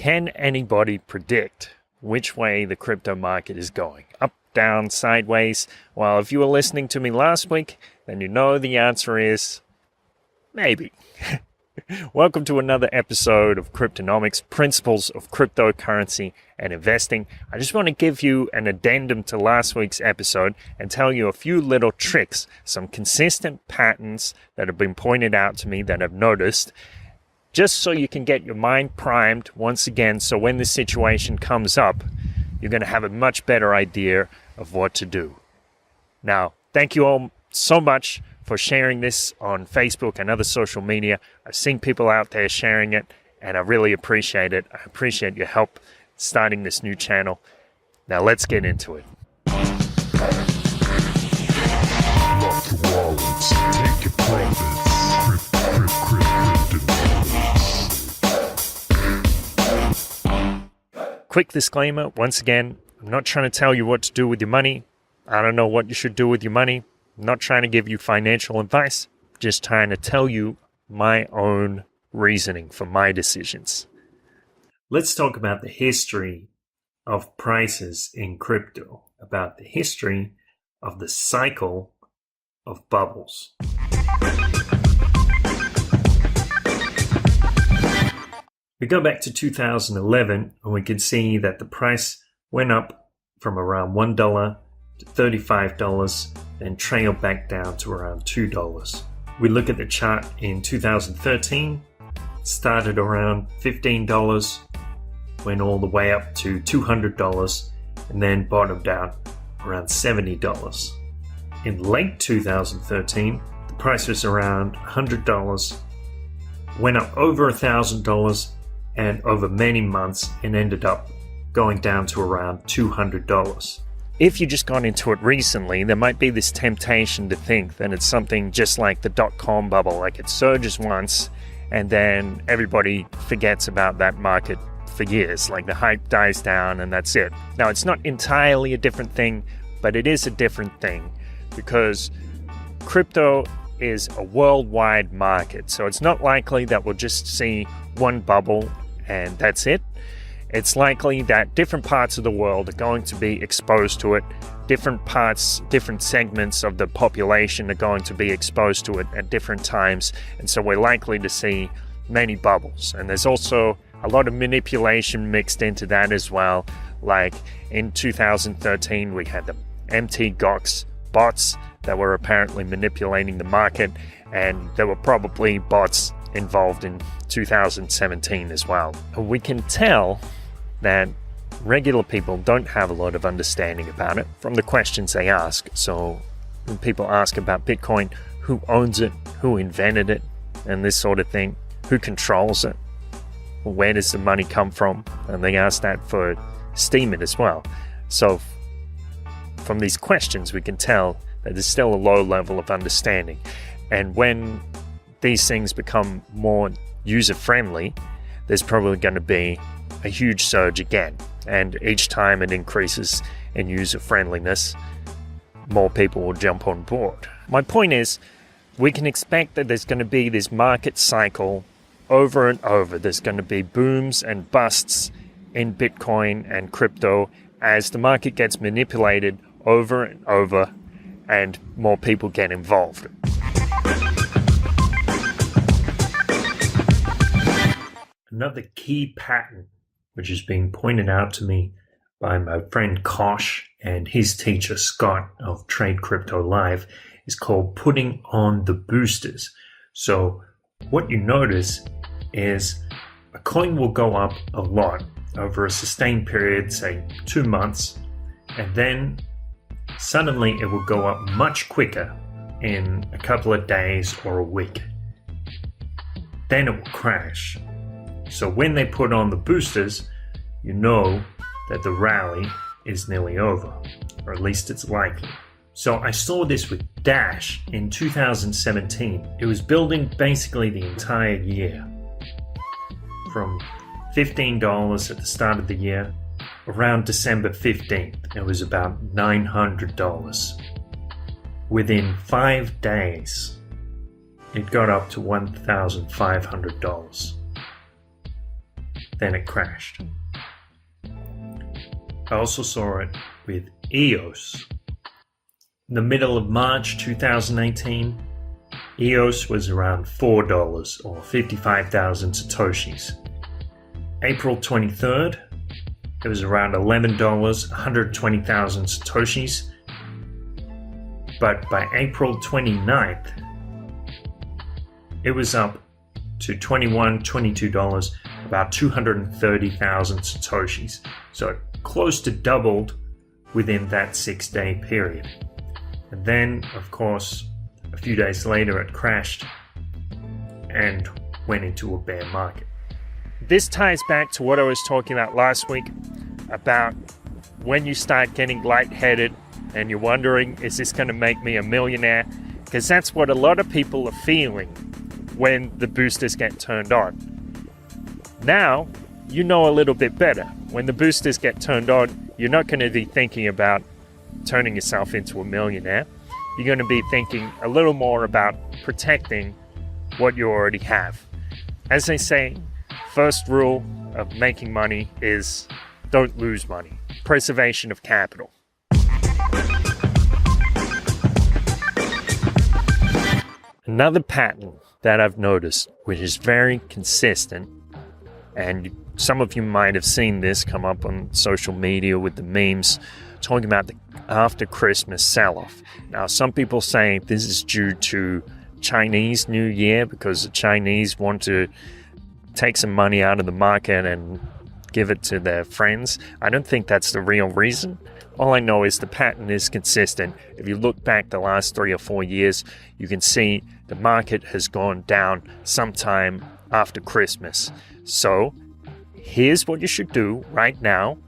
Can anybody predict which way the crypto market is going? Up, down, sideways? Well, if you were listening to me last week, then you know the answer is maybe. Welcome to another episode of Cryptonomics, Principles of Cryptocurrency and Investing. I just want to give you an addendum to last week's episode and tell you a few little tricks, some consistent patterns that have been pointed out to me that I've noticed, just so you can get your mind primed once again, so when this situation comes up, you're going to have a much better idea of what to do. Now, thank you all so much for sharing this on Facebook and other social media. I've seen people out there sharing it, and I really appreciate it. I appreciate your help starting this new channel. Now let's get into it. Quick disclaimer, once again, I'm not trying to tell you what to do with your money. I don't know what you should do with your money. I'm not trying to give you financial advice, just trying to tell you my own reasoning for my decisions. Let's talk about the history of prices in crypto, about the history of the cycle of bubbles. We go back to 2011 and we can see that the price went up from around $1 to $35, then trailed back down to around $2. We look at the chart in 2013, started around $15, went all the way up to $200, and then bottomed out around $70. In late 2013, the price was around $100, went up over $1,000, and over many months it ended up going down to around $200. If you just got into it recently, there might be this temptation to think that it's something just like the dot-com bubble, like it surges once and then everybody forgets about that market for years, like the hype dies down and that's it. Now, it's not entirely a different thing, but it is a different thing because crypto is a worldwide market. So it's not likely that we'll just see one bubble and that's it. It's likely that different parts of the world are going to be exposed to it. Different parts, different segments of the population are going to be exposed to it at different times. And so we're likely to see many bubbles. And there's also a lot of manipulation mixed into that as well. Like in 2013, we had the MT-GOX bots that were apparently manipulating the market. And there were probably bots involved in 2017 as well. We can tell that regular people don't have a lot of understanding about it from the questions they ask. So when people ask about Bitcoin, who owns it, who invented it, and this sort of thing, who controls it, where does the money come from? And they ask that for Steemit as well. So from these questions, we can tell that there's still a low level of understanding. And when these things become more user-friendly, there's probably going to be a huge surge again. And each time it increases in user-friendliness, more people will jump on board. My point is, we can expect that there's going to be this market cycle over and over. There's going to be booms and busts in Bitcoin and crypto as the market gets manipulated over and over and more people get involved. Another key pattern which is being pointed out to me by my friend Kosh and his teacher Scott of Trade Crypto Live is called putting on the boosters. So what you notice is a coin will go up a lot over a sustained period, say 2 months, and then suddenly it will go up much quicker in a couple of days or a week. Then it will crash. So when they put on the boosters, you know that the rally is nearly over, or at least it's likely. So I saw this with Dash in 2017. It was building basically the entire year. From $15 at the start of the year, around December 15th, it was about $900. Within 5 days, it got up to $1,500. then it crashed. I also saw it with EOS. In the middle of March 2018, EOS was around $4 or 55,000 Satoshis. April 23rd, it was around $11, 120,000 Satoshis. But by April 29th, it was up to $21, $22, about 230,000 Satoshis. So close to doubled within that 6-day period. And then, of course, a few days later it crashed and went into a bear market. This ties back to what I was talking about last week about when you start getting lightheaded and you're wondering, is this going to make me a millionaire? Because that's what a lot of people are feeling when the boosters get turned on. Now, you know a little bit better. When the boosters get turned on, you're not going to be thinking about turning yourself into a millionaire. You're going to be thinking a little more about protecting what you already have. As they say, first rule of making money is don't lose money. Preservation of capital. Another pattern that I've noticed, which is very consistent, and some of you might have seen this come up on social media with the memes talking about the after Christmas sell-off. Now, some people say this is due to Chinese New Year because the Chinese want to take some money out of the market and give it to their friends. I don't think that's the real reason. All I know is the pattern is consistent. If you look back the last 3 or 4 years, you can see the market has gone down sometime after Christmas. So here's what you should do right now.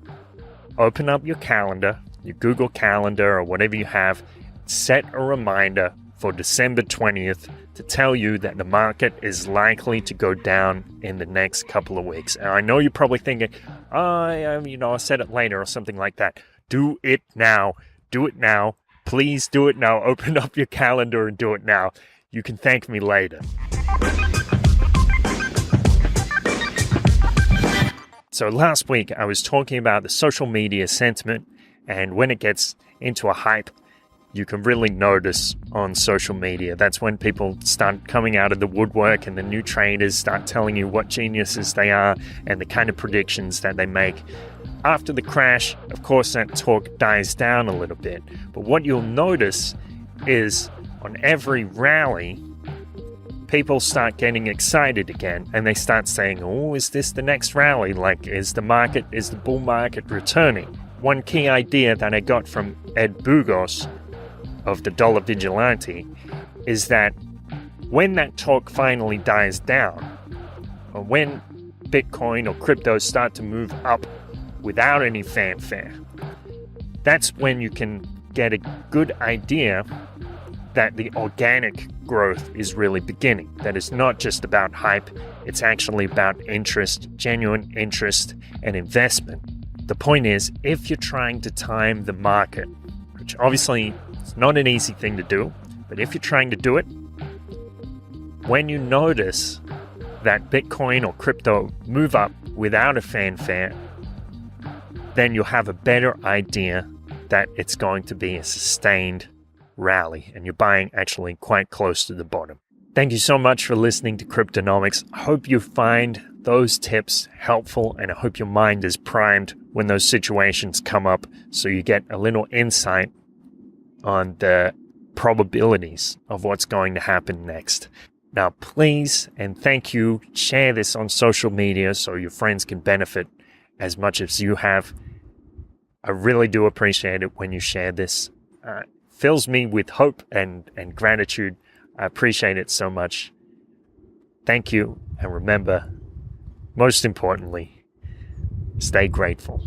Open up your calendar, your Google Calendar or whatever you have. Set a reminder for December 20th to tell you that the market is likely to go down in the next couple of weeks. And I know you're probably thinking, I'll set it later or something like that. Do it now. Do it now. Please do it now. Open up your calendar and do it now. You can thank me later. So last week I was talking about the social media sentiment, and when it gets into a hype, you can really notice on social media. That's when people start coming out of the woodwork and the new traders start telling you what geniuses they are and the kind of predictions that they make. After the crash, of course, that talk dies down a little bit. But what you'll notice is on every rally, people start getting excited again and they start saying, oh, is this the next rally? Like, is the bull market returning? One key idea that I got from Ed Bugos of the Dollar Vigilante is that when that talk finally dies down, or when Bitcoin or crypto start to move up without any fanfare, that's when you can get a good idea that the organic growth is really beginning. That it's not just about hype, it's actually about interest, genuine interest and investment. The point is, if you're trying to time the market, which obviously is not an easy thing to do, but if you're trying to do it, when you notice that Bitcoin or crypto move up without a fanfare, then you'll have a better idea that it's going to be a sustained rally and you're buying actually quite close to the bottom. Thank you so much for listening to Cryptonomics. I hope you find those tips helpful and I hope your mind is primed when those situations come up so you get a little insight on the probabilities of what's going to happen next. Now, please and thank you, share this on social media so your friends can benefit as much as you have. I really do appreciate it when you share this. Fills me with hope and gratitude. I appreciate it so much. Thank you. And remember, most importantly, stay grateful.